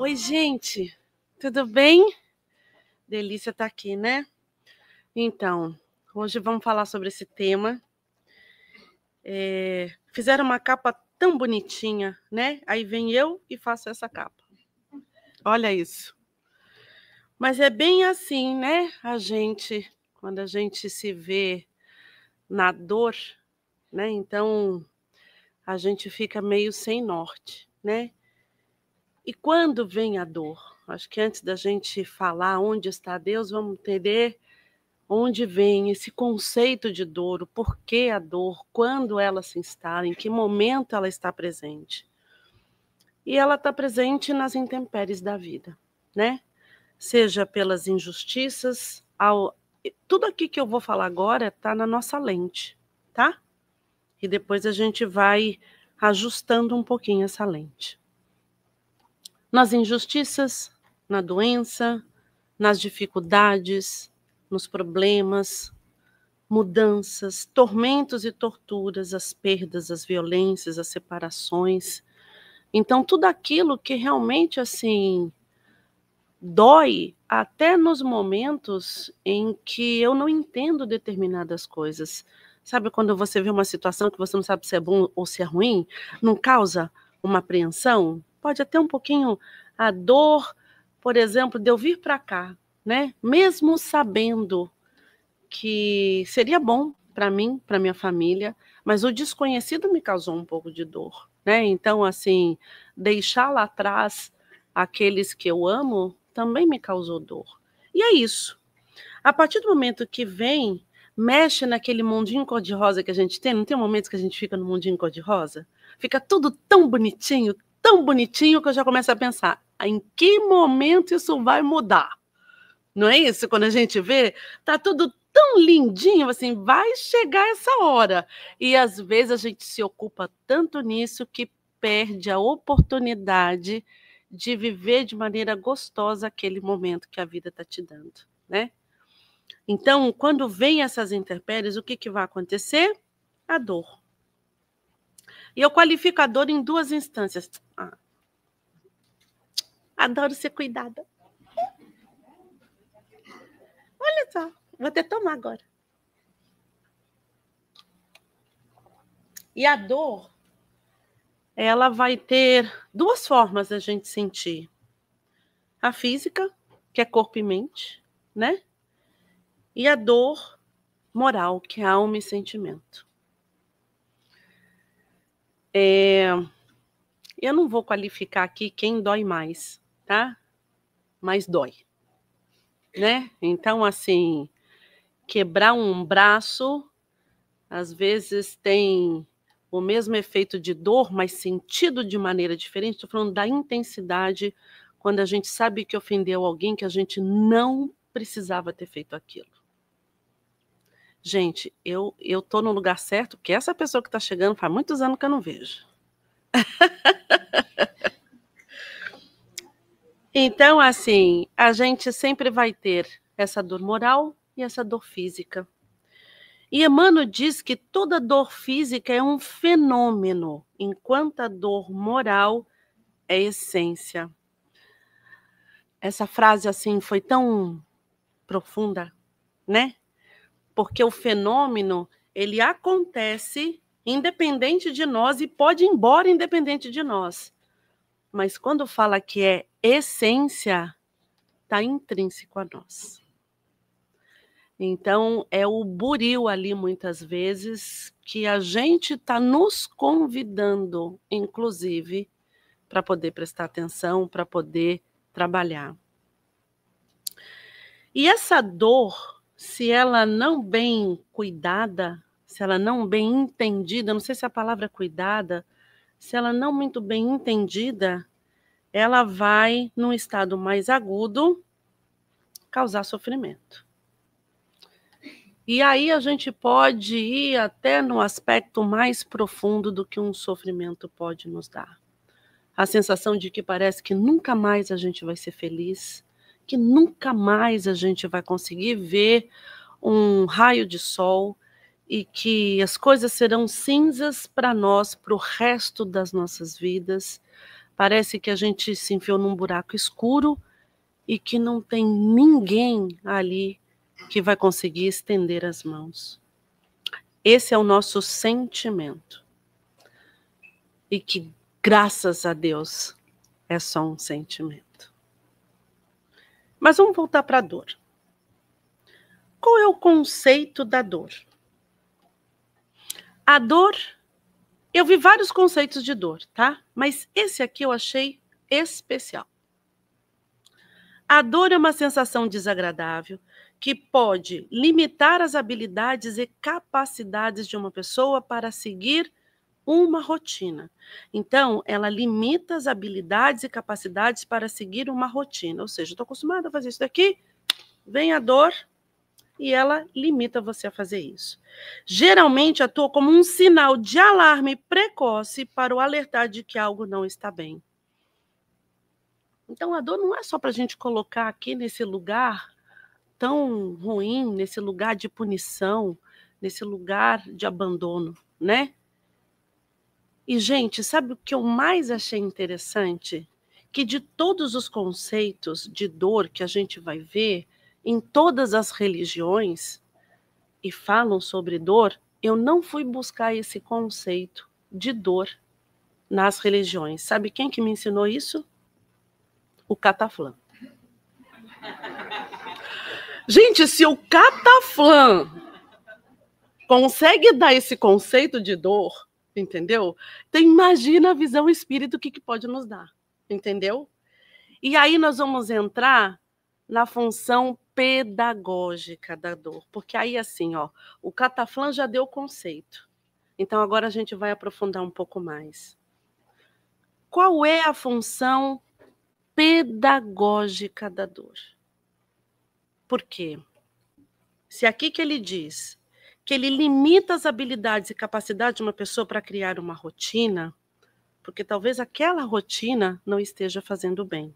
Oi, gente, tudo bem? Delícia estar aqui, né? Então, hoje vamos falar sobre esse tema. Fizeram uma capa tão bonitinha, né? Aí vem eu e faço essa capa. Olha isso. Mas é bem assim, né? Quando a gente se vê na dor, né? Então, a gente fica meio sem norte, né? E quando vem a dor? Acho que antes da gente falar onde está Deus, vamos entender onde vem esse conceito de dor, o porquê a dor, quando ela se instala, em que momento ela está presente. E ela está presente nas intempéries da vida, né? Seja pelas injustiças, tudo aqui que eu vou falar agora está na nossa lente, tá? E depois a gente vai ajustando um pouquinho essa lente. Nas injustiças, na doença, nas dificuldades, nos problemas, mudanças, tormentos e torturas, as perdas, as violências, as separações. Então, tudo aquilo que realmente, assim, dói até nos momentos em que eu não entendo determinadas coisas. Sabe quando você vê uma situação que você não sabe se é bom ou se é ruim? Não causa uma apreensão? Pode até um pouquinho a dor, por exemplo, de eu vir para cá, né? Mesmo sabendo que seria bom para mim, para minha família, mas o desconhecido me causou um pouco de dor, né? Então, assim, deixar lá atrás aqueles que eu amo também me causou dor. E é isso. A partir do momento que vem, mexe naquele mundinho cor-de-rosa que a gente tem, não tem momentos que a gente fica no mundinho cor-de-rosa? Fica tudo tão bonitinho que eu já começo a pensar, em que momento isso vai mudar? Não é isso? Quando a gente vê, tá tudo tão lindinho, assim, vai chegar essa hora. E às vezes a gente se ocupa tanto nisso que perde a oportunidade de viver de maneira gostosa aquele momento que a vida está te dando, né? Então, quando vem essas intempéries, o que vai acontecer? A dor. E eu qualifico a dor em duas instâncias. Adoro ser cuidada. Olha só, vou até tomar agora. E a dor, ela vai ter duas formas da gente sentir. A física, que é corpo e mente, né? E a dor moral, que é alma e sentimento. Eu não vou qualificar aqui quem dói mais, tá? Mas dói, né? Então, assim, quebrar um braço, às vezes tem o mesmo efeito de dor, mas sentido de maneira diferente. Estou falando da intensidade, quando a gente sabe que ofendeu alguém que a gente não precisava ter feito aquilo. Gente, eu tô no lugar certo, porque essa pessoa que está chegando faz muitos anos que eu não vejo. Então, assim, a gente sempre vai ter essa dor moral e essa dor física. E Emmanuel diz que toda dor física é um fenômeno, enquanto a dor moral é essência. Essa frase, assim, foi tão profunda, né? Porque o fenômeno, ele acontece independente de nós e pode ir embora independente de nós. Mas quando fala que é essência, está intrínseco a nós. Então, é o buril ali, muitas vezes, que a gente está nos convidando, inclusive, para poder prestar atenção, para poder trabalhar. E essa dor, se ela não bem cuidada, se ela não bem entendida, não sei se a palavra é cuidada, se ela não muito bem entendida, ela vai, num estado mais agudo, causar sofrimento. E aí a gente pode ir até no aspecto mais profundo do que um sofrimento pode nos dar. A sensação de que parece que nunca mais a gente vai ser feliz, que nunca mais a gente vai conseguir ver um raio de sol e que as coisas serão cinzas para nós, para o resto das nossas vidas, Parece que a gente se enfiou num buraco escuro e que não tem ninguém ali que vai conseguir estender as mãos. Esse é o nosso sentimento. E que, graças a Deus, é só um sentimento. Mas vamos voltar para a dor. Qual é o conceito da dor? A dor, eu vi vários conceitos de dor, tá? Mas esse aqui eu achei especial. A dor é uma sensação desagradável que pode limitar as habilidades e capacidades de uma pessoa para seguir uma rotina. Então, ela limita as habilidades e capacidades para seguir uma rotina. Ou seja, estou acostumada a fazer isso daqui, vem a dor e ela limita você a fazer isso. Geralmente atua como um sinal de alarme precoce para o alertar de que algo não está bem. Então, a dor não é só para a gente colocar aqui nesse lugar tão ruim, nesse lugar de punição, nesse lugar de abandono, né? E, gente, sabe o que eu mais achei interessante? Que de todos os conceitos de dor que a gente vai ver em todas as religiões e falam sobre dor, eu não fui buscar esse conceito de dor nas religiões. Sabe quem que me ensinou isso? O Cataflã. Gente, se o Cataflã consegue dar esse conceito de dor, entendeu? Então imagina a visão espírita o que pode nos dar, entendeu? E aí nós vamos entrar na função pedagógica da dor, porque aí assim, ó, o Cataflã já deu o conceito. Então agora a gente vai aprofundar um pouco mais. Qual é a função pedagógica da dor? Por quê? Se aqui que ele diz que ele limita as habilidades e capacidades de uma pessoa para criar uma rotina, porque talvez aquela rotina não esteja fazendo bem.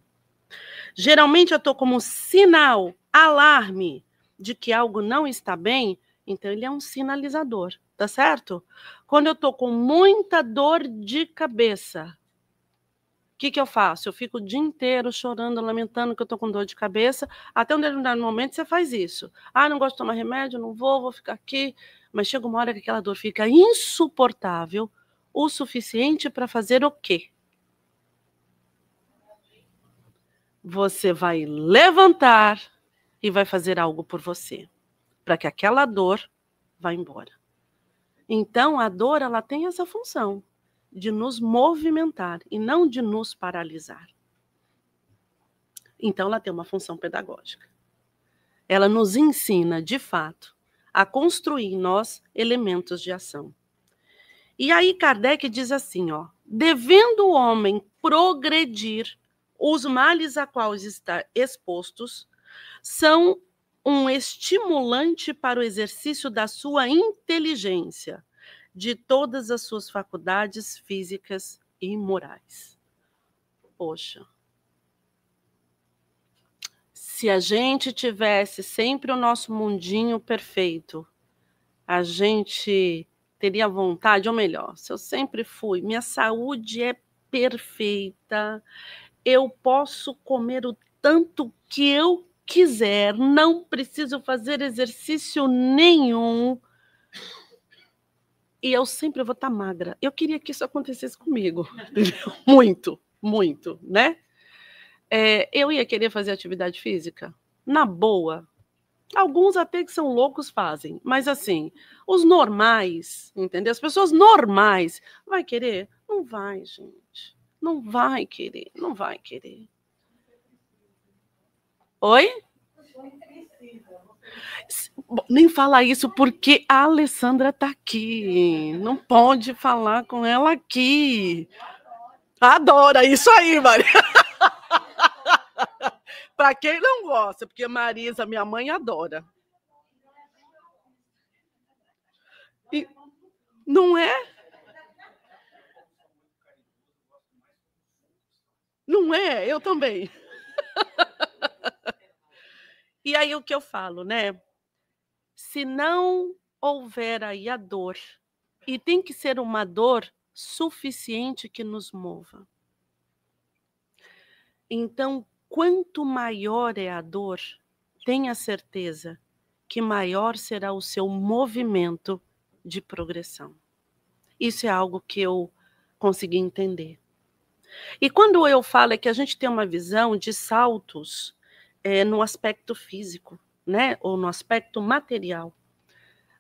Geralmente eu estou como sinal, alarme de que algo não está bem, então ele é um sinalizador, tá certo? Quando eu estou com muita dor de cabeça, o que eu faço? Eu fico o dia inteiro chorando, lamentando que eu estou com dor de cabeça. Até um determinado momento você faz isso. Ah, não gosto de tomar remédio, não vou ficar aqui. Mas chega uma hora que aquela dor fica insuportável o suficiente para fazer o quê? Você vai levantar e vai fazer algo por você, para que aquela dor vá embora. Então, a dor ela tem essa função de nos movimentar e não de nos paralisar. Então, ela tem uma função pedagógica. Ela nos ensina, de fato, a construir em nós elementos de ação. E aí Kardec diz assim, ó, devendo o homem progredir, os males a quais está expostos são um estimulante para o exercício da sua inteligência, de todas as suas faculdades físicas e morais. Poxa, se a gente tivesse sempre o nosso mundinho perfeito, a gente teria vontade, ou melhor, se eu sempre fui, minha saúde é perfeita, eu posso comer o tanto que eu quiser, não preciso fazer exercício nenhum, e eu sempre vou estar magra. Eu queria que isso acontecesse comigo, entendeu? Muito, muito, né? Eu ia querer fazer atividade física? Na boa. Alguns até que são loucos fazem, mas assim, os normais, entendeu? As pessoas normais, vai querer? Não vai, gente. Não vai querer, não vai querer. Oi? Nem falar isso porque a Alessandra tá aqui. Não pode falar com ela aqui. Adora isso aí, Maria. Para quem não gosta, porque Marisa, minha mãe, adora. E não é? Não é? Eu também. E aí o que eu falo, né? Se não houver aí a dor, e tem que ser uma dor suficiente que nos mova. Então, quanto maior é a dor, tenha certeza que maior será o seu movimento de progressão. Isso é algo que eu consegui entender. E quando eu falo é que a gente tem uma visão de saltos no aspecto físico, né? Ou no aspecto material.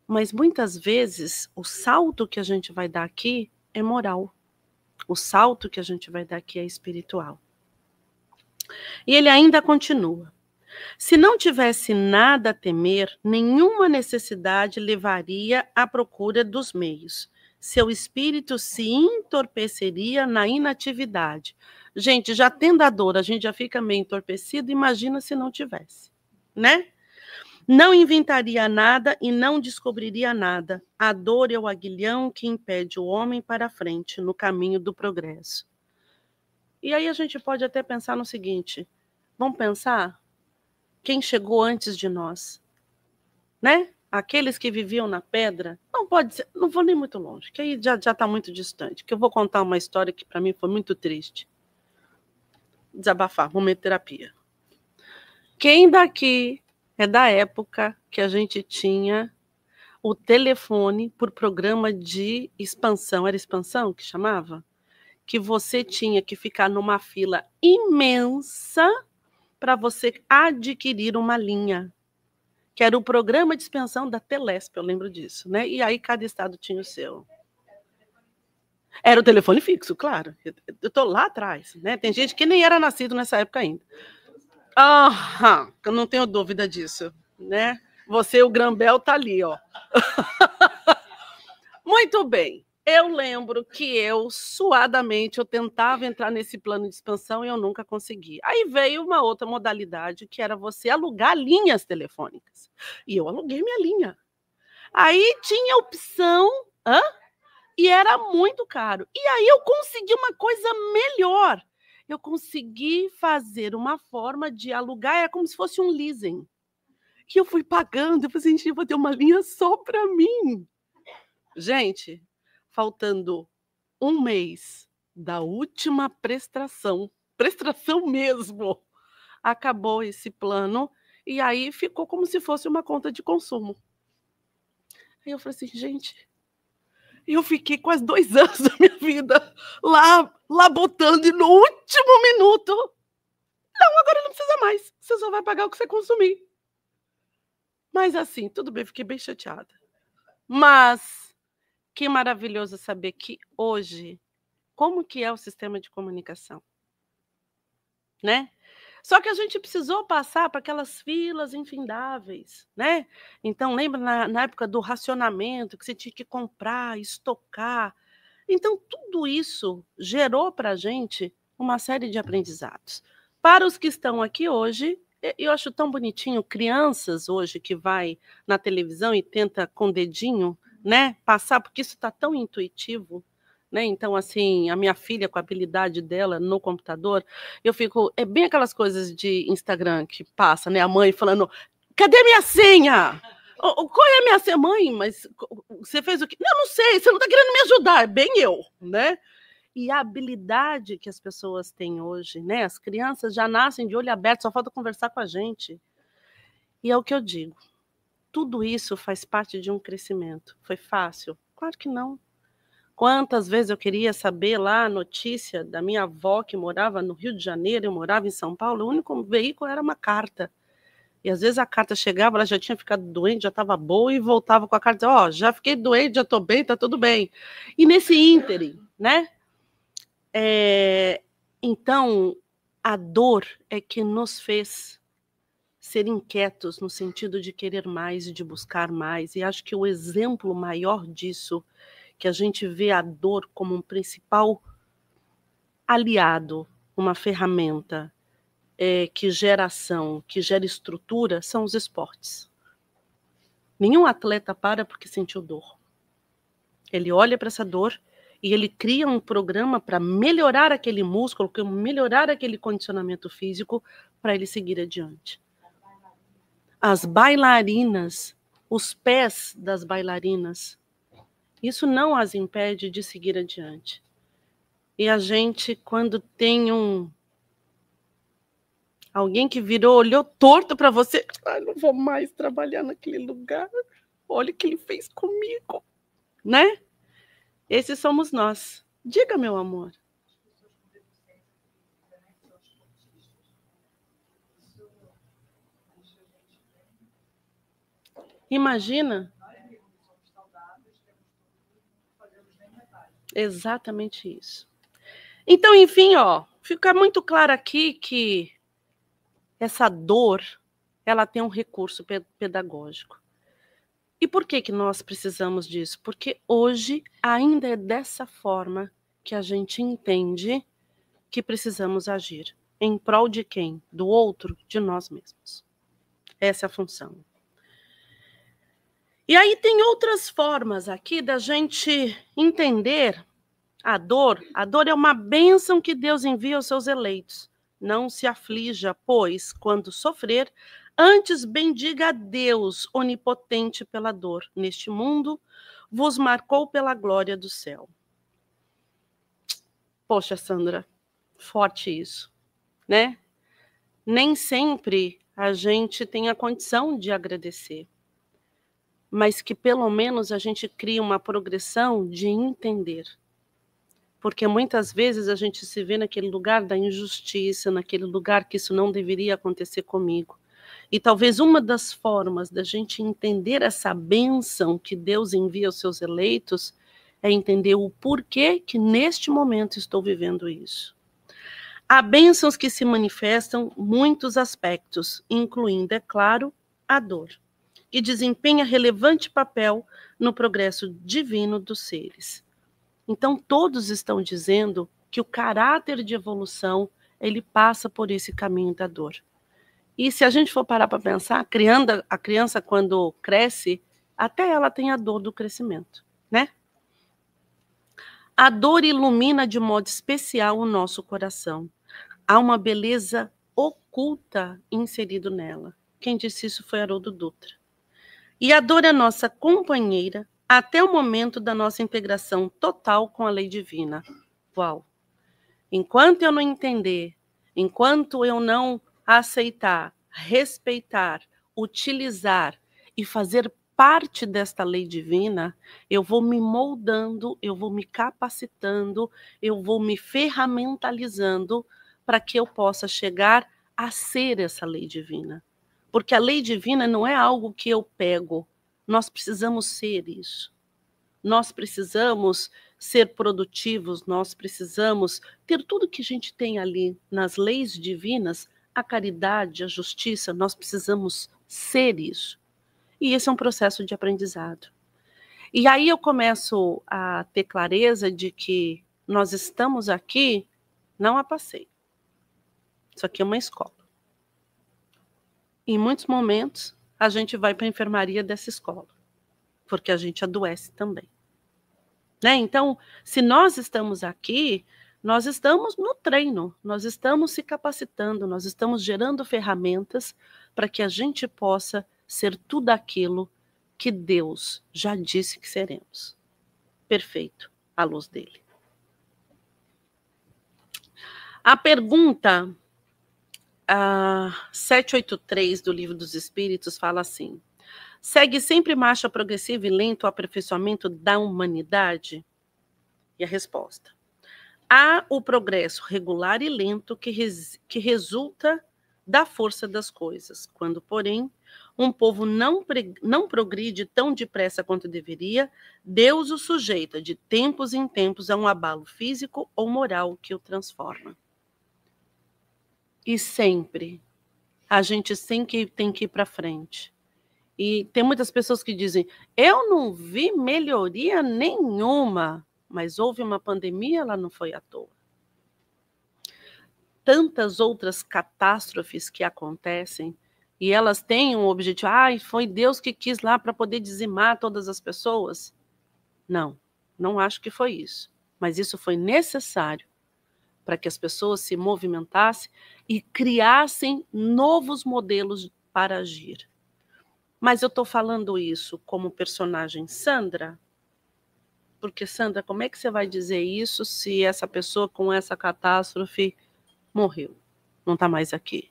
Mas muitas vezes o salto que a gente vai dar aqui é moral. O salto que a gente vai dar aqui é espiritual. E ele ainda continua. Se não tivesse nada a temer, nenhuma necessidade levaria à procura dos meios. Seu espírito se entorpeceria na inatividade. Gente, já tendo a dor, a gente já fica meio entorpecido, imagina se não tivesse, né? Não inventaria nada e não descobriria nada. A dor é o aguilhão que impede o homem para a frente, no caminho do progresso. E aí a gente pode até pensar no seguinte, vamos pensar quem chegou antes de nós, né? Aqueles que viviam na pedra, não pode ser, não vou nem muito longe, que aí já está muito distante, que eu vou contar uma história que para mim foi muito triste. Desabafar, momento de terapia. Quem daqui é da época que a gente tinha o telefone por programa de expansão, era expansão que chamava? Que você tinha que ficar numa fila imensa para você adquirir uma linha, que era o programa de expansão da Telesp, eu lembro disso, né? E aí cada estado tinha o seu. Era o telefone fixo, claro. Eu estou lá atrás, né? Tem gente que nem era nascido nessa época ainda. Eu não tenho dúvida disso, né? Você, o Grambel, tá ali, ó. Muito bem. Eu lembro que eu, suadamente, eu tentava entrar nesse plano de expansão e eu nunca consegui. Aí veio uma outra modalidade, que era você alugar linhas telefônicas. E eu aluguei minha linha. Aí tinha opção, e era muito caro. E aí eu consegui uma coisa melhor. Eu consegui fazer uma forma de alugar, é como se fosse um leasing. E eu fui pagando, eu falei, gente, eu vou ter uma linha só para mim. Gente, faltando um mês da última prestação mesmo, acabou esse plano e aí ficou como se fosse uma conta de consumo. Aí eu falei assim, gente, eu fiquei quase 2 anos da minha vida lá botando e no último minuto, não, agora não precisa mais, você só vai pagar o que você consumir. Mas assim, tudo bem, fiquei bem chateada. Mas que maravilhoso saber que hoje, como que é o sistema de comunicação, né? Só que a gente precisou passar para aquelas filas infindáveis, né? Então, lembra na época do racionamento, que você tinha que comprar, estocar. Então, tudo isso gerou para a gente uma série de aprendizados. Para os que estão aqui hoje, eu acho tão bonitinho, crianças hoje que vai na televisão e tenta com o dedinho, né, passar, porque isso está tão intuitivo, né? Então, assim, a minha filha, com a habilidade dela no computador, eu fico. É bem aquelas coisas de Instagram que passa, né? A mãe falando: cadê minha senha? Qual é a minha senha? Mãe, mas você fez o quê? Não sei, você não está querendo me ajudar, é bem eu, né? E a habilidade que as pessoas têm hoje, né? As crianças já nascem de olho aberto, só falta conversar com a gente. E é o que eu digo. Tudo isso faz parte de um crescimento. Foi fácil? Claro que não. Quantas vezes eu queria saber lá a notícia da minha avó que morava no Rio de Janeiro, eu morava em São Paulo, o único veículo era uma carta. E às vezes a carta chegava, ela já tinha ficado doente, já estava boa e voltava com a carta, ó, já fiquei doente, já estou bem, está tudo bem. E nesse ínterim, né? Então, a dor é que nos fez ser inquietos no sentido de querer mais e de buscar mais. E acho que o exemplo maior disso, que a gente vê a dor como um principal aliado, uma ferramenta que gera ação, que gera estrutura, são os esportes. Nenhum atleta para porque sentiu dor. Ele olha para essa dor e ele cria um programa para melhorar aquele músculo, melhorar aquele condicionamento físico para ele seguir adiante. As bailarinas, os pés das bailarinas, isso não as impede de seguir adiante. E a gente, quando tem Alguém que virou, olhou torto para você. Ai, não vou mais trabalhar naquele lugar. Olha o que ele fez comigo, né? Esses somos nós. Diga, meu amor. Imagina. Exatamente isso. Então, enfim, ó, fica muito claro aqui que essa dor, ela tem um recurso pedagógico. E por que nós precisamos disso? Porque hoje ainda é dessa forma que a gente entende que precisamos agir. Em prol de quem? Do outro, de nós mesmos. Essa é a função. E aí tem outras formas aqui da gente entender a dor. A dor é uma bênção que Deus envia aos seus eleitos. Não se aflija, pois, quando sofrer, antes bendiga a Deus, onipotente pela dor. Neste mundo, vos marcou pela glória do céu. Poxa, Sandra, forte isso, né? Nem sempre a gente tem a condição de agradecer, mas que pelo menos a gente cria uma progressão de entender. Porque muitas vezes a gente se vê naquele lugar da injustiça, naquele lugar que isso não deveria acontecer comigo. E talvez uma das formas da gente entender essa bênção que Deus envia aos seus eleitos é entender o porquê que neste momento estou vivendo isso. Há bênçãos que se manifestam em muitos aspectos, incluindo, é claro, a dor, e desempenha relevante papel no progresso divino dos seres. Então, todos estão dizendo que o caráter de evolução, ele passa por esse caminho da dor. E se a gente for parar para pensar, a criança quando cresce, até ela tem a dor do crescimento, né? A dor ilumina de modo especial o nosso coração. Há uma beleza oculta inserido nela. Quem disse isso foi Haroldo Dutra. E a dor é nossa companheira até o momento da nossa integração total com a lei divina. Uau! Enquanto eu não entender, enquanto eu não aceitar, respeitar, utilizar e fazer parte desta lei divina, eu vou me moldando, eu vou me capacitando, eu vou me ferramentalizando para que eu possa chegar a ser essa lei divina. Porque a lei divina não é algo que eu pego, nós precisamos ser isso. Nós precisamos ser produtivos, nós precisamos ter tudo que a gente tem ali nas leis divinas, a caridade, a justiça, nós precisamos ser isso. E esse é um processo de aprendizado. E aí eu começo a ter clareza de que nós estamos aqui não a passeio. Isso aqui é uma escola. Em muitos momentos, a gente vai para a enfermaria dessa escola, porque a gente adoece também. Né? Então, se nós estamos aqui, nós estamos no treino, nós estamos se capacitando, nós estamos gerando ferramentas para que a gente possa ser tudo aquilo que Deus já disse que seremos. Perfeito, à luz dele. A pergunta 783 do Livro dos Espíritos fala assim: segue sempre marcha progressiva e lento o aperfeiçoamento da humanidade? E a resposta: há o progresso regular e lento que resulta da força das coisas. Quando, porém, um povo não progride tão depressa quanto deveria, Deus o sujeita de tempos em tempos a um abalo físico ou moral que o transforma. E sempre, a gente sempre tem que ir para frente. E tem muitas pessoas que dizem, eu não vi melhoria nenhuma, mas houve uma pandemia, ela não foi à toa. Tantas outras catástrofes que acontecem, e elas têm um objetivo, foi Deus que quis lá para poder dizimar todas as pessoas? Não, não acho que foi isso. Mas isso foi necessário para que as pessoas se movimentassem e criassem novos modelos para agir. Mas eu estou falando isso como personagem Sandra, porque, Sandra, como é que você vai dizer isso se essa pessoa com essa catástrofe morreu, não está mais aqui?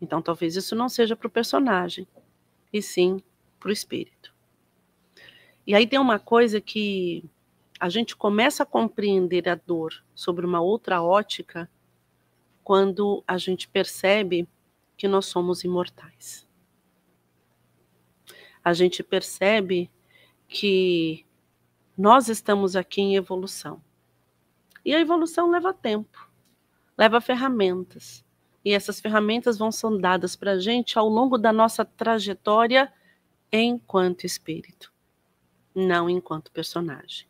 Então, talvez isso não seja para o personagem, e sim para o espírito. E aí tem uma coisa que a gente começa a compreender a dor sobre uma outra ótica quando a gente percebe que nós somos imortais. A gente percebe que nós estamos aqui em evolução. E a evolução leva tempo, leva ferramentas. E essas ferramentas vão ser dadas para a gente ao longo da nossa trajetória enquanto espírito, não enquanto personagem.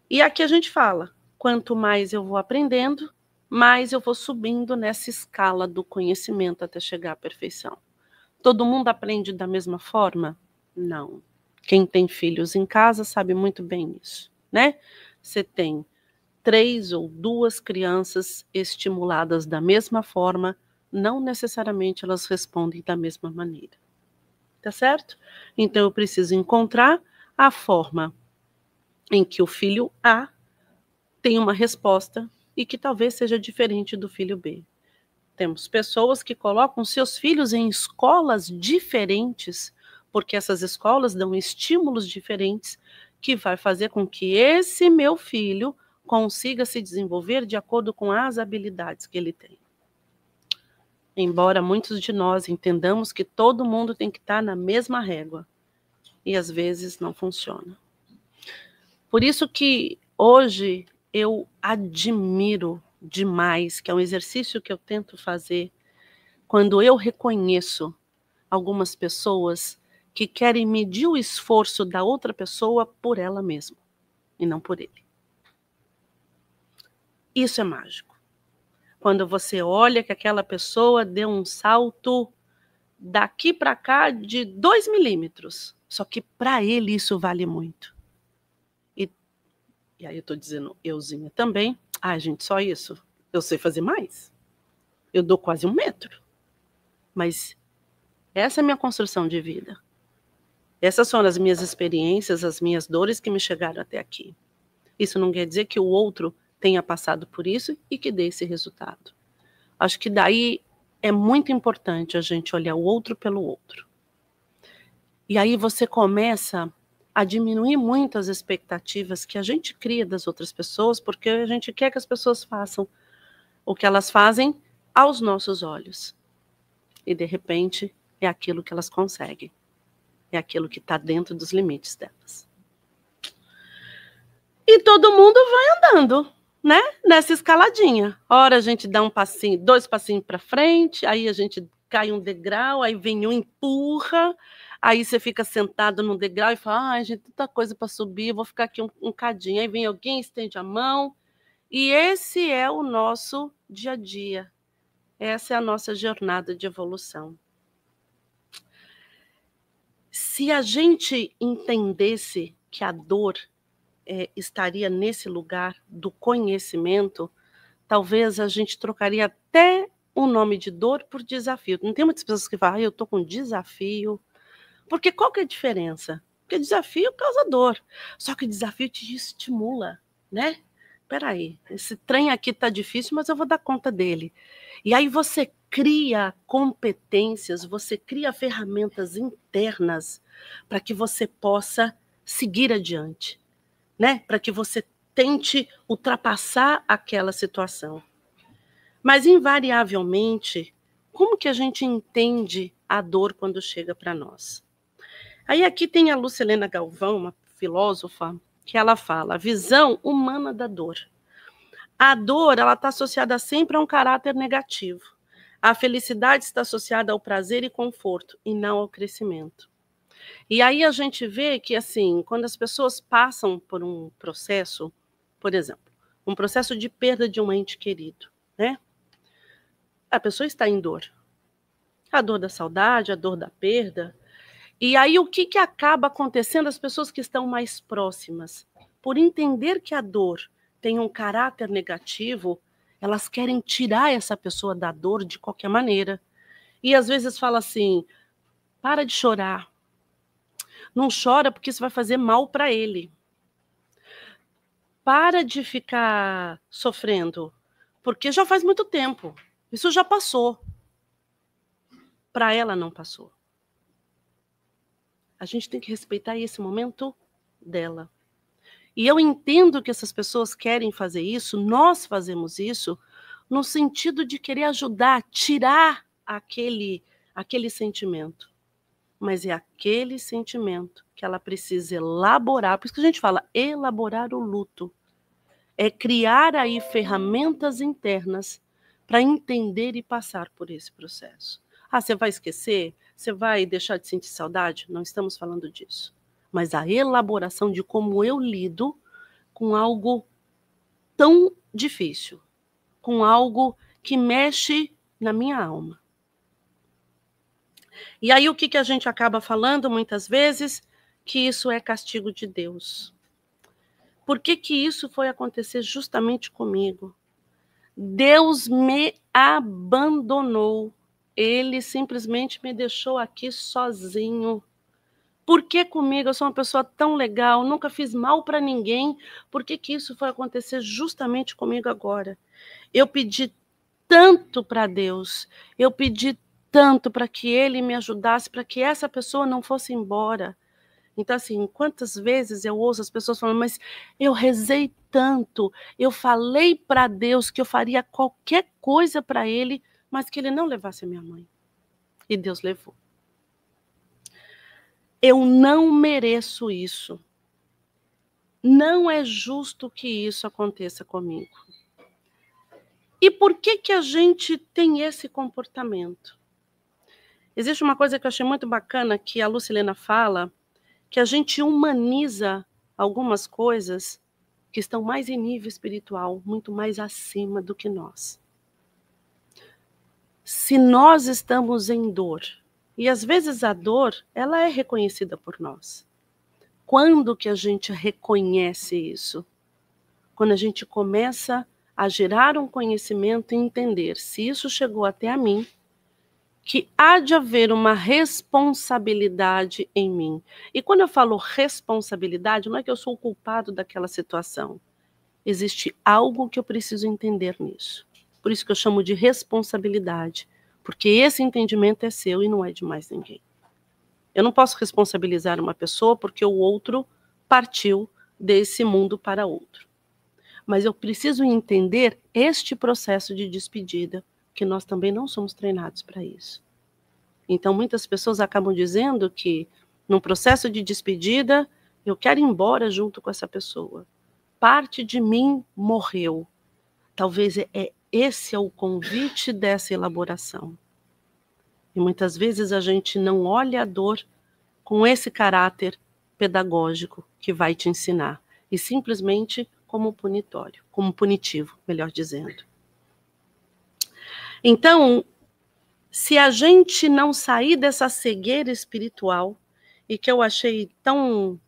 E aqui a gente fala, quanto mais eu vou aprendendo, mais eu vou subindo nessa escala do conhecimento até chegar à perfeição. Todo mundo aprende da mesma forma? Não. Quem tem filhos em casa sabe muito bem isso, né? Você tem 3 ou 2 crianças estimuladas da mesma forma, não necessariamente elas respondem da mesma maneira. Tá certo? Então eu preciso encontrar a forma em que o filho A tem uma resposta e que talvez seja diferente do filho B. Temos pessoas que colocam seus filhos em escolas diferentes, porque essas escolas dão estímulos diferentes, que vai fazer com que esse meu filho consiga se desenvolver de acordo com as habilidades que ele tem. Embora muitos de nós entendamos que todo mundo tem que estar na mesma régua, e às vezes não funciona. Por isso que hoje eu admiro demais, que é um exercício que eu tento fazer, quando eu reconheço algumas pessoas que querem medir o esforço da outra pessoa por ela mesma, e não por ele. Isso é mágico. Quando você olha que aquela pessoa deu um salto daqui para cá de 2 milímetros, só que para ele isso vale muito. E aí eu estou dizendo, euzinha também, gente, só isso? Eu sei fazer mais. Eu dou quase 1 metro. Mas essa é a minha construção de vida. Essas foram as minhas experiências, as minhas dores que me chegaram até aqui. Isso não quer dizer que o outro tenha passado por isso e que dê esse resultado. Acho que daí é muito importante a gente olhar o outro pelo outro. E aí você começa a diminuir muito as expectativas que a gente cria das outras pessoas, porque a gente quer que as pessoas façam o que elas fazem aos nossos olhos. E, de repente, é aquilo que elas conseguem. É aquilo que está dentro dos limites delas. E todo mundo vai andando, né? Nessa escaladinha. Ora a gente dá 2 passinhos para frente, aí a gente cai um degrau, aí vem um empurra, aí você fica sentado num degrau e fala, gente, tanta coisa para subir, eu vou ficar aqui um cadinho. Aí vem alguém, estende a mão. E esse é o nosso dia a dia. Essa é a nossa jornada de evolução. Se a gente entendesse que a dor estaria nesse lugar do conhecimento, talvez a gente trocaria até o nome de dor por desafio. Não tem muitas pessoas que falam, eu estou com desafio. Porque qual que é a diferença? Porque desafio causa dor. Só que o desafio te estimula, né? Peraí, esse trem aqui está difícil, mas eu vou dar conta dele. E aí você cria competências, você cria ferramentas internas para que você possa seguir adiante, né? Para que você tente ultrapassar aquela situação. Mas, invariavelmente, como que a gente entende a dor quando chega para nós? Aí aqui tem a Lucilena Galvão, uma filósofa, que ela fala, a visão humana da dor. A dor, ela está associada sempre a um caráter negativo. A felicidade está associada ao prazer e conforto, e não ao crescimento. E aí a gente vê que, assim, quando as pessoas passam por um processo, por exemplo, um processo de perda de um ente querido, né? A pessoa está em dor. A dor da saudade, a dor da perda. E aí o que acaba acontecendo? As pessoas que estão mais próximas, por entender que a dor tem um caráter negativo, elas querem tirar essa pessoa da dor de qualquer maneira. E às vezes fala assim, para de chorar. Não chora porque isso vai fazer mal para ele. Para de ficar sofrendo, porque já faz muito tempo. Isso já passou. para ela não passou. A gente tem que respeitar esse momento dela. E eu entendo que essas pessoas querem fazer isso, nós fazemos isso, no sentido de querer ajudar a tirar aquele sentimento. Mas é aquele sentimento que ela precisa elaborar, por isso que a gente fala elaborar o luto. É criar aí ferramentas internas para entender e passar por esse processo. Ah, você vai esquecer? Você vai deixar de sentir saudade? Não estamos falando disso. Mas a elaboração de como eu lido com algo tão difícil, com algo que mexe na minha alma. E aí o que a gente acaba falando muitas vezes? Que isso é castigo de Deus. Por que isso foi acontecer justamente comigo? Deus me abandonou. Ele simplesmente me deixou aqui sozinho. Por que comigo? Eu sou uma pessoa tão legal, nunca fiz mal para ninguém. Por que isso foi acontecer justamente comigo agora? Eu pedi tanto para Deus, eu pedi tanto para que Ele me ajudasse, para que essa pessoa não fosse embora. Então, assim, quantas vezes eu ouço as pessoas falando, mas eu rezei tanto, eu falei para Deus que eu faria qualquer coisa para Ele, mas que Ele não levasse a minha mãe. E Deus levou. Eu não mereço isso. Não é justo que isso aconteça comigo. E por que a gente tem esse comportamento? Existe uma coisa que eu achei muito bacana que a Lucilena fala, que a gente humaniza algumas coisas que estão mais em nível espiritual, muito mais acima do que nós. Se nós estamos em dor, e às vezes a dor, ela é reconhecida por nós. Quando que a gente reconhece isso? Quando a gente começa a gerar um conhecimento e entender se isso chegou até a mim, que há de haver uma responsabilidade em mim. E quando eu falo responsabilidade, não é que eu sou o culpado daquela situação. Existe algo que eu preciso entender nisso. Por isso que eu chamo de responsabilidade. Porque esse entendimento é seu e não é de mais ninguém. Eu não posso responsabilizar uma pessoa porque o outro partiu desse mundo para outro. Mas eu preciso entender este processo de despedida, que nós também não somos treinados para isso. Então, muitas pessoas acabam dizendo que, num processo de despedida, eu quero ir embora junto com essa pessoa. Parte de mim morreu. Talvez esse é o convite dessa elaboração. E muitas vezes a gente não olha a dor com esse caráter pedagógico que vai te ensinar, e simplesmente como punitório, como punitivo, melhor dizendo. Então, se a gente não sair dessa cegueira espiritual, e que eu achei tão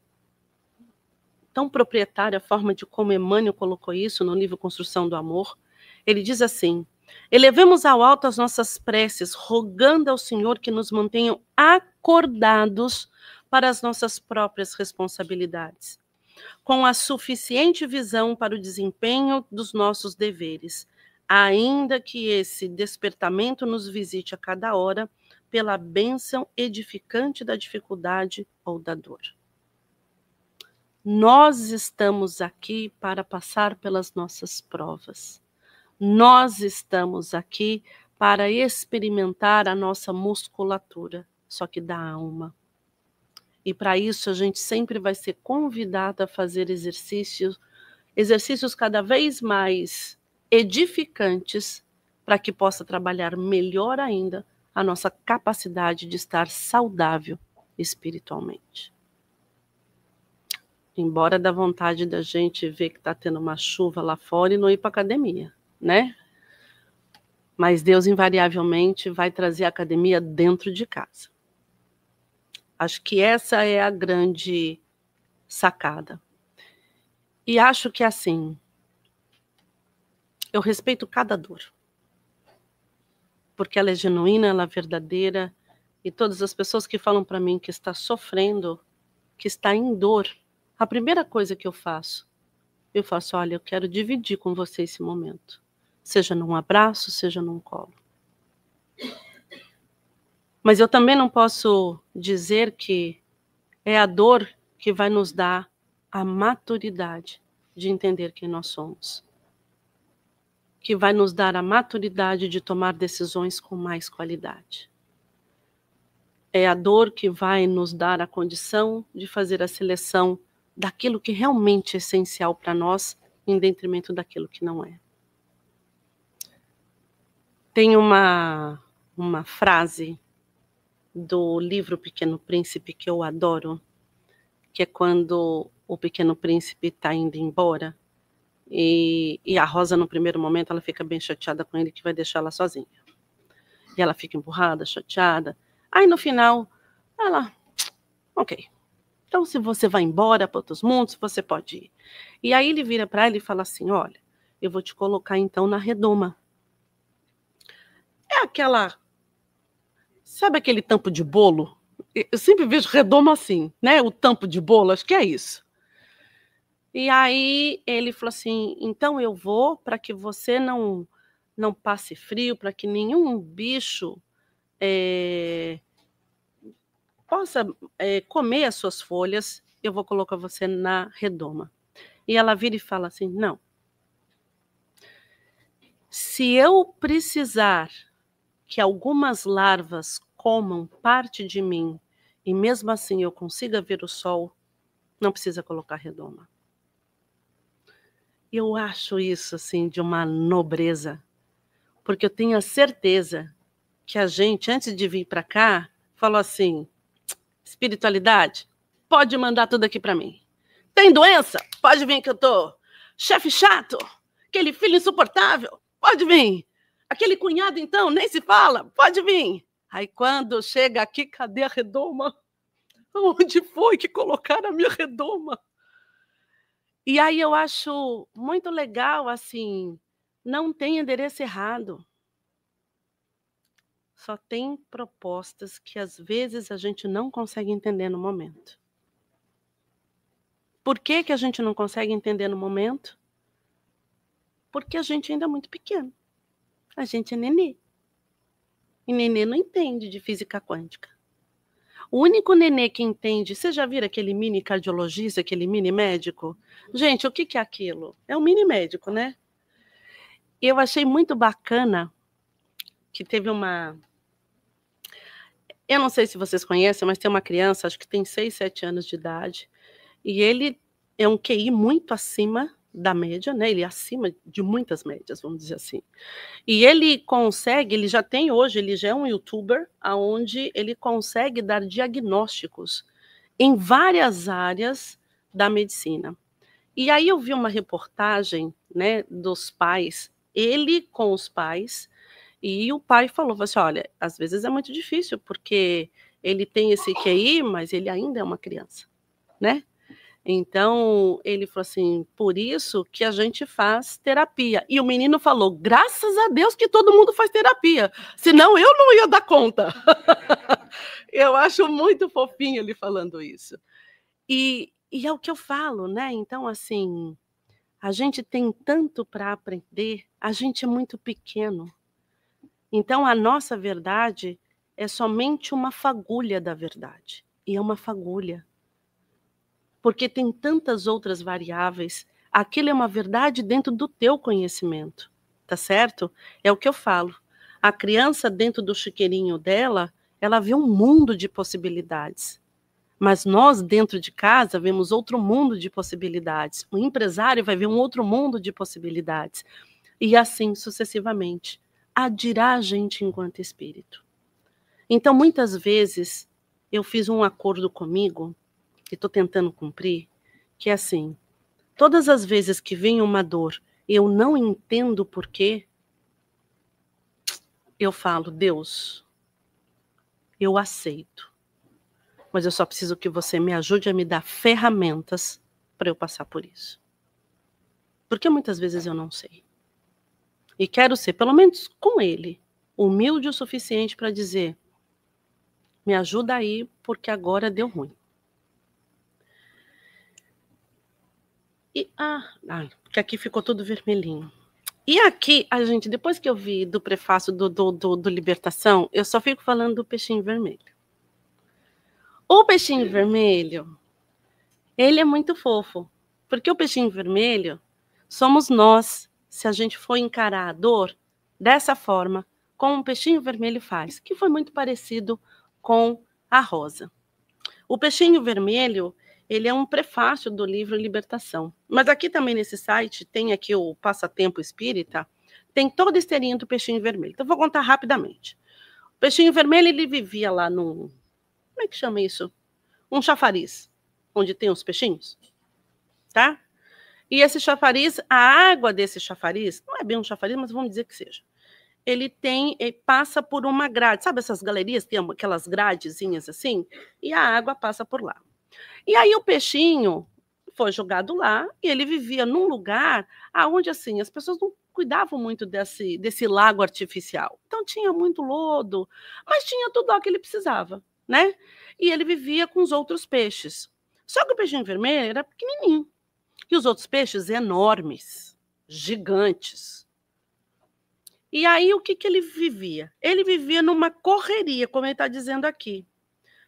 proprietária a forma de como Emmanuel colocou isso no livro Construção do Amor, ele diz assim: elevemos ao alto as nossas preces, rogando ao Senhor que nos mantenham acordados para as nossas próprias responsabilidades, com a suficiente visão para o desempenho dos nossos deveres, ainda que esse despertamento nos visite a cada hora pela bênção edificante da dificuldade ou da dor. Nós estamos aqui para passar pelas nossas provas. Nós estamos aqui para experimentar a nossa musculatura, só que da alma. E para isso a gente sempre vai ser convidado a fazer exercícios cada vez mais edificantes, para que possa trabalhar melhor ainda a nossa capacidade de estar saudável espiritualmente. Embora dá vontade da gente ver que está tendo uma chuva lá fora e não ir para a academia, né? Mas Deus invariavelmente vai trazer a academia dentro de casa. Acho que essa é a grande sacada. E acho que assim, eu respeito cada dor, porque ela é genuína, ela é verdadeira, e todas as pessoas que falam para mim que está sofrendo, que está em dor, a primeira coisa que eu faço, olha, eu quero dividir com você esse momento, seja num abraço, seja num colo. Mas eu também não posso dizer que é a dor que vai nos dar a maturidade de entender quem nós somos, que vai nos dar a maturidade de tomar decisões com mais qualidade. É a dor que vai nos dar a condição de fazer a seleção daquilo que realmente é essencial para nós, em detrimento daquilo que não é. Tem uma frase do livro Pequeno Príncipe que eu adoro, que é quando o Pequeno Príncipe está indo embora e a Rosa, no primeiro momento, ela fica bem chateada com ele, que vai deixar ela sozinha. E ela fica emburrada, chateada. Aí, no final, ela... Ok, então se você vai embora para outros mundos, você pode ir. E aí ele vira para ela e fala assim, olha, eu vou te colocar então na redoma. É aquela... Sabe aquele tampo de bolo? Eu sempre vejo redoma assim, né? O tampo de bolo, acho que é isso. E aí ele falou assim, então eu vou para que você não passe frio, para que nenhum bicho possa comer as suas folhas, eu vou colocar você na redoma. E ela vira e fala assim, não. Se eu precisar que algumas larvas comam parte de mim, e mesmo assim eu consiga ver o sol, não precisa colocar redoma. Eu acho isso, assim, de uma nobreza, porque eu tenho a certeza que a gente, antes de vir para cá, falou assim, espiritualidade, pode mandar tudo aqui para mim. Tem doença? Pode vir que eu tô. Chefe chato, aquele filho insuportável, pode vir. Aquele cunhado, então, nem se fala, pode vir. Aí quando chega aqui, cadê a redoma? Onde foi que colocaram a minha redoma? E aí eu acho muito legal, assim, não tem endereço errado. Só tem propostas que às vezes a gente não consegue entender no momento. Por que que a gente não consegue entender no momento? Porque a gente ainda é muito pequeno. A gente é nenê. E nenê não entende de física quântica. O único nenê que entende... Vocês já viram aquele mini cardiologista, aquele mini médico? Gente, o que é aquilo? É um mini médico, né? Eu achei muito bacana que teve uma... Eu não sei se vocês conhecem, mas tem uma criança, acho que tem 6, 7 anos de idade, e ele é um QI muito acima da média, né? Ele é acima de muitas médias, vamos dizer assim. E ele consegue, ele já tem hoje, ele já é um youtuber, onde ele consegue dar diagnósticos em várias áreas da medicina. E aí eu vi uma reportagem, né, dos pais, ele com os pais, e o pai falou assim, olha, às vezes é muito difícil, porque ele tem esse QI, mas ele ainda é uma criança, né? Então, ele falou assim, por isso que a gente faz terapia. E o menino falou, graças a Deus que todo mundo faz terapia, senão eu não ia dar conta. Eu acho muito fofinho ele falando isso. E é o que eu falo, né? Então, assim, a gente tem tanto para aprender, a gente é muito pequeno. Então, a nossa verdade é somente uma fagulha da verdade. E é uma fagulha. Porque tem tantas outras variáveis. Aquilo é uma verdade dentro do teu conhecimento, tá certo? É o que eu falo. A criança, dentro do chiqueirinho dela, ela vê um mundo de possibilidades. Mas nós, dentro de casa, vemos outro mundo de possibilidades. O empresário vai ver um outro mundo de possibilidades. E assim sucessivamente. Adirá a gente enquanto espírito. Então, muitas vezes, eu fiz um acordo comigo, que estou tentando cumprir, que é assim, todas as vezes que vem uma dor e eu não entendo por quê, eu falo, Deus, eu aceito, mas eu só preciso que você me ajude a me dar ferramentas para eu passar por isso. Porque muitas vezes eu não sei. E quero ser, pelo menos com ele, humilde o suficiente para dizer, me ajuda aí, porque agora deu ruim. E, porque aqui ficou tudo vermelhinho. E aqui, a gente, depois que eu vi do prefácio do Libertação, eu só fico falando do peixinho vermelho. O peixinho vermelho, ele é muito fofo, porque o peixinho vermelho somos nós, se a gente for encarar a dor dessa forma, como o peixinho vermelho faz, que foi muito parecido com a rosa. O peixinho vermelho, ele é um prefácio do livro Libertação. Mas aqui também nesse site, tem aqui o Passatempo Espírita, tem toda a historinha do peixinho vermelho. Então, vou contar rapidamente. O peixinho vermelho, ele vivia lá num... Como é que chama isso? Um chafariz, onde tem os peixinhos, tá? E esse chafariz, a água desse chafariz, não é bem um chafariz, mas vamos dizer que seja. Ele passa por uma grade, sabe essas galerias, tem aquelas gradezinhas assim, e a água passa por lá. E aí o peixinho foi jogado lá e ele vivia num lugar onde assim as pessoas não cuidavam muito desse lago artificial. Então tinha muito lodo, mas tinha tudo lá que ele precisava, né? E ele vivia com os outros peixes. Só que o peixinho vermelho era pequenininho e os outros peixes enormes, gigantes. E aí, o que ele vivia? Ele vivia numa correria, como ele está dizendo aqui,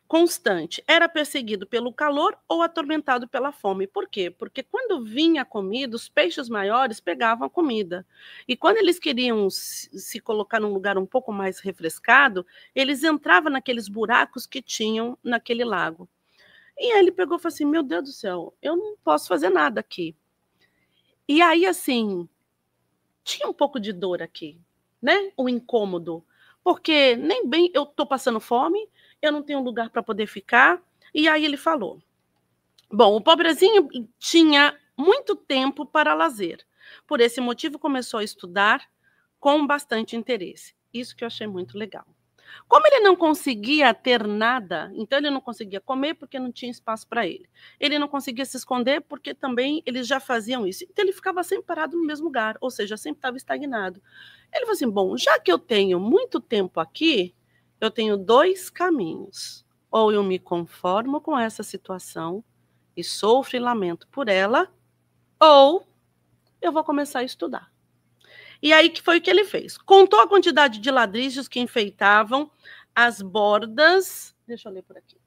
constante. Era perseguido pelo calor ou atormentado pela fome. Por quê? Porque quando vinha a comida, os peixes maiores pegavam a comida. E quando eles queriam se colocar num lugar um pouco mais refrescado, eles entravam naqueles buracos que tinham naquele lago. E aí ele pegou e falou assim, meu Deus do céu, eu não posso fazer nada aqui. E aí, assim, tinha um pouco de dor aqui, né? O incômodo, porque nem bem eu estou passando fome, eu não tenho lugar para poder ficar. E aí ele falou, bom, o pobrezinho tinha muito tempo para lazer. Por esse motivo começou a estudar com bastante interesse. Isso que eu achei muito legal. Como ele não conseguia ter nada, então ele não conseguia comer porque não tinha espaço para ele. Ele não conseguia se esconder porque também eles já faziam isso. Então ele ficava sempre parado no mesmo lugar, ou seja, sempre estava estagnado. Ele falou assim, bom, já que eu tenho muito tempo aqui, eu tenho dois caminhos. Ou eu me conformo com essa situação e sofro e lamento por ela, ou eu vou começar a estudar. E aí que foi o que ele fez? Contou a quantidade de ladrilhos que enfeitavam as bordas. Deixa eu ler por aqui.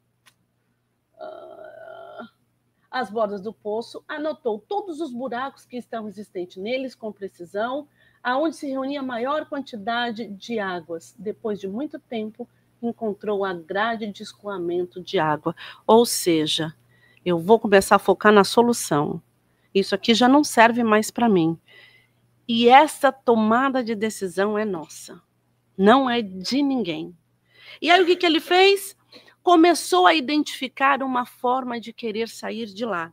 As bordas do poço, anotou todos os buracos que estavam existentes neles com precisão, aonde se reunia a maior quantidade de águas. Depois de muito tempo, encontrou a grade de escoamento de água. Ou seja, eu vou começar a focar na solução. Isso aqui já não serve mais para mim. E essa tomada de decisão é nossa, não é de ninguém. E aí o que ele fez? Começou a identificar uma forma de querer sair de lá.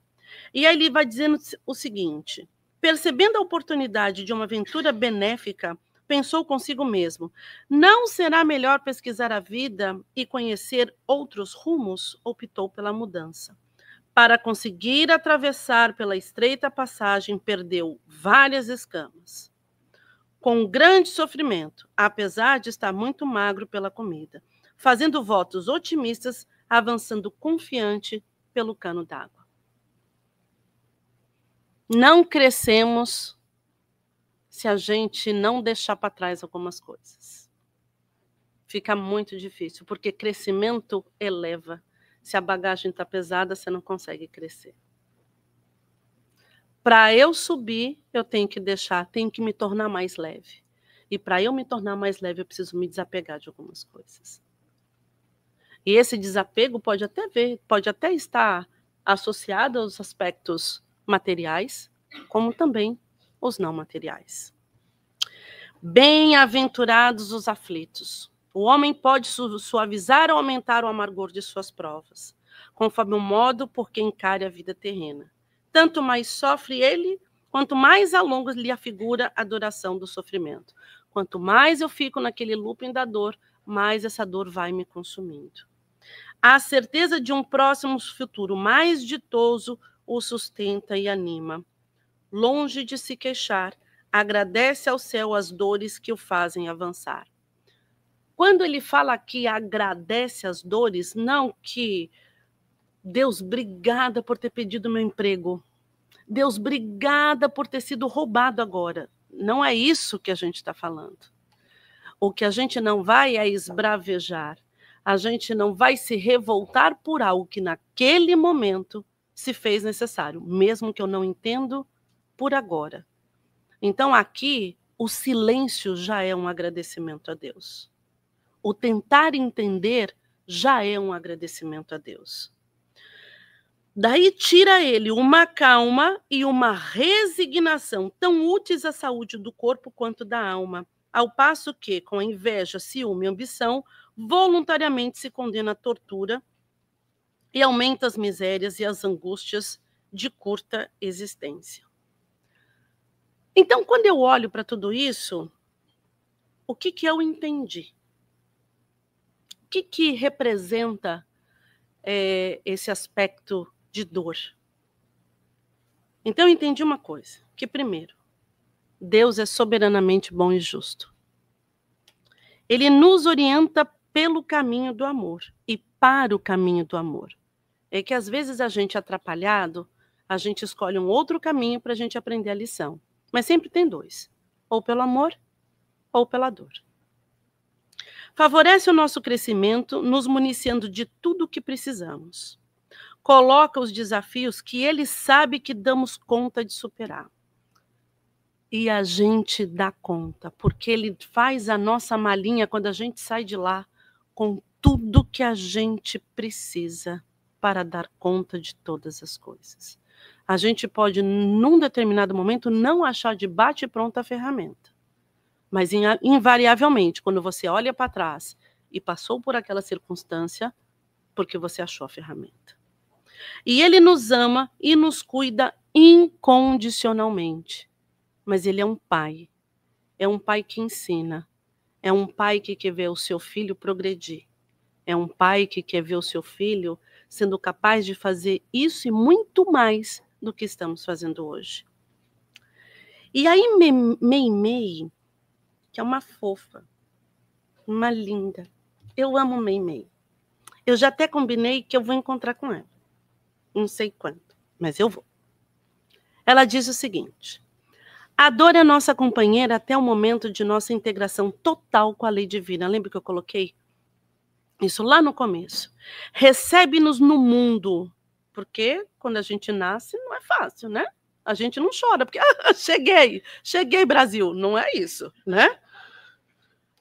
E aí ele vai dizendo o seguinte, percebendo a oportunidade de uma aventura benéfica, pensou consigo mesmo, não será melhor pesquisar a vida e conhecer outros rumos? Optou pela mudança. Para conseguir atravessar pela estreita passagem, perdeu várias escamas. Com grande sofrimento, apesar de estar muito magro pela comida, fazendo votos otimistas, avançando confiante pelo cano d'água. Não crescemos se a gente não deixar para trás algumas coisas. Fica muito difícil, porque crescimento eleva. Se a bagagem está pesada, você não consegue crescer. Para eu subir, eu tenho que me tornar mais leve. E para eu me tornar mais leve, eu preciso me desapegar de algumas coisas. E esse desapego pode até estar associado aos aspectos materiais, como também os não materiais. Bem-aventurados os aflitos. O homem pode suavizar ou aumentar o amargor de suas provas, conforme o modo por que encare a vida terrena. Tanto mais sofre ele, quanto mais alonga-lhe a figura a duração do sofrimento. Quanto mais eu fico naquele looping da dor, mais essa dor vai me consumindo. A certeza de um próximo futuro mais ditoso o sustenta e anima. Longe de se queixar, agradece ao céu as dores que o fazem avançar. Quando ele fala aqui, agradece as dores, não que Deus, obrigada por ter pedido meu emprego. Deus, obrigada por ter sido roubado agora. Não é isso que a gente está falando. O que a gente não vai é esbravejar. A gente não vai se revoltar por algo que naquele momento se fez necessário, mesmo que eu não entendo por agora. Então aqui o silêncio já é um agradecimento a Deus. O tentar entender já é um agradecimento a Deus. Daí tira ele uma calma e uma resignação tão úteis à saúde do corpo quanto da alma, ao passo que, com a inveja, ciúme e ambição, voluntariamente se condena à tortura e aumenta as misérias e as angústias de curta existência. Então, quando eu olho para tudo isso, o que eu entendi? O que representa esse aspecto de dor? Então, eu entendi uma coisa, que primeiro, Deus é soberanamente bom e justo. Ele nos orienta pelo caminho do amor e para o caminho do amor. É que às vezes a gente atrapalhado, a gente escolhe um outro caminho para a gente aprender a lição. Mas sempre tem dois, ou pelo amor ou pela dor. Favorece o nosso crescimento, nos municiando de tudo o que precisamos. Coloca os desafios que ele sabe que damos conta de superar. E a gente dá conta, porque ele faz a nossa malinha quando a gente sai de lá com tudo que a gente precisa para dar conta de todas as coisas. A gente pode, num determinado momento, não achar de bate-pronto a ferramenta. Mas, invariavelmente, quando você olha para trás e passou por aquela circunstância, porque você achou a ferramenta. E ele nos ama e nos cuida incondicionalmente. Mas ele é um pai que ensina, é um pai que quer ver o seu filho progredir, é um pai que quer ver o seu filho sendo capaz de fazer isso e muito mais do que estamos fazendo hoje. E aí Meimei, que é uma fofa, uma linda, eu amo Meimei. Eu já até combinei que eu vou encontrar com ela, não sei quando, mas eu vou. Ela diz o seguinte: a dor é nossa companheira até o momento de nossa integração total com a lei divina. Lembra que eu coloquei isso lá no começo? Recebe-nos no mundo, porque quando a gente nasce não é fácil, né? A gente não chora, porque cheguei Brasil, não é isso, né?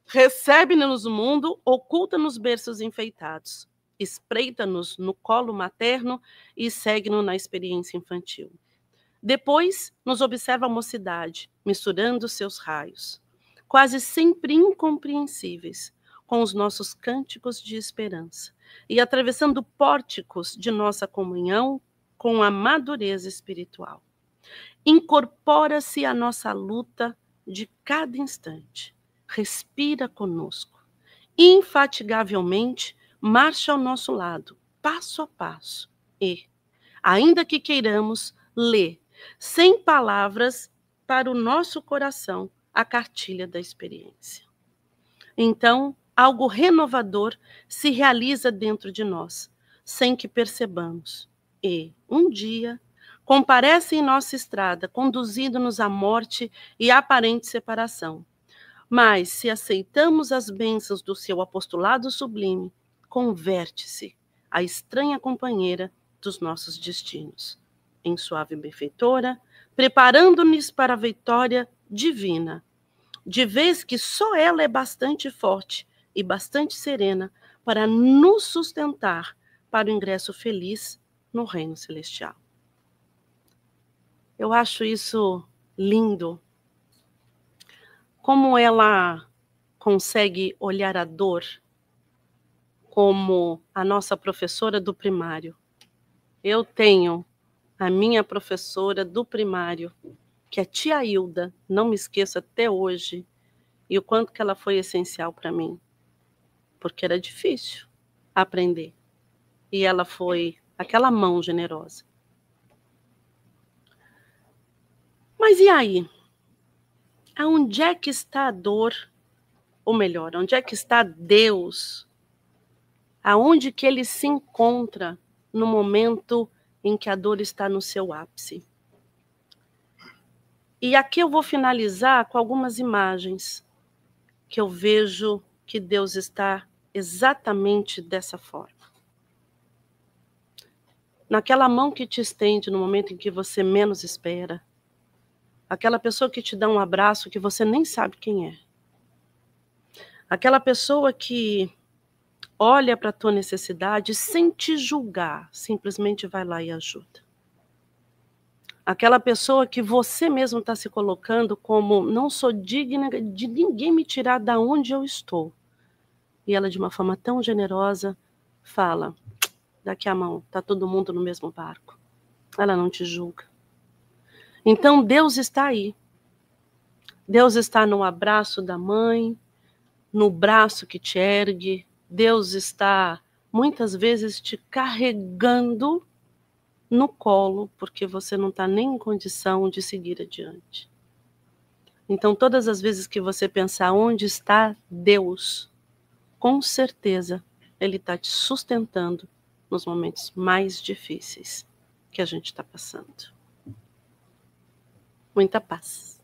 Recebe-nos no mundo, oculta nos berços enfeitados, espreita-nos no colo materno e segue-nos na experiência infantil. Depois, nos observa a mocidade, misturando seus raios, quase sempre incompreensíveis, com os nossos cânticos de esperança, e atravessando pórticos de nossa comunhão com a madureza espiritual. Incorpora-se à nossa luta de cada instante, respira conosco, infatigavelmente marcha ao nosso lado, passo a passo, e, ainda que queiramos, lê, sem palavras, para o nosso coração, a cartilha da experiência. Então, algo renovador se realiza dentro de nós, sem que percebamos. E, um dia, comparece em nossa estrada, conduzindo-nos à morte e à aparente separação. Mas, se aceitamos as bênçãos do seu apostolado sublime, converte-se a estranha companheira dos nossos destinos, em suave benfeitora, preparando-nos para a vitória divina, de vez que só ela é bastante forte e bastante serena para nos sustentar para o ingresso feliz no reino celestial. Eu acho isso lindo, como ela consegue olhar a dor como a nossa professora do primário. Eu tenho a minha professora do primário, que é tia Hilda, não me esqueço até hoje, e o quanto que ela foi essencial para mim, porque era difícil aprender. E ela foi aquela mão generosa. Mas e aí? Aonde é que está a dor? Ou melhor, onde é que está Deus? Aonde que ele se encontra no momento em que a dor está no seu ápice? E aqui eu vou finalizar com algumas imagens que eu vejo que Deus está exatamente dessa forma. Naquela mão que te estende no momento em que você menos espera. Aquela pessoa que te dá um abraço que você nem sabe quem é. Aquela pessoa que olha para a tua necessidade sem te julgar, simplesmente vai lá e ajuda. Aquela pessoa que você mesmo está se colocando como não sou digna de ninguém me tirar da onde eu estou. E ela, de uma forma tão generosa, fala, daqui a mão, está todo mundo no mesmo barco. Ela não te julga. Então Deus está aí. Deus está no abraço da mãe, no braço que te ergue. Deus está, muitas vezes, te carregando no colo, porque você não está nem em condição de seguir adiante. Então, todas as vezes que você pensar onde está Deus, com certeza Ele está te sustentando nos momentos mais difíceis que a gente está passando. Muita paz.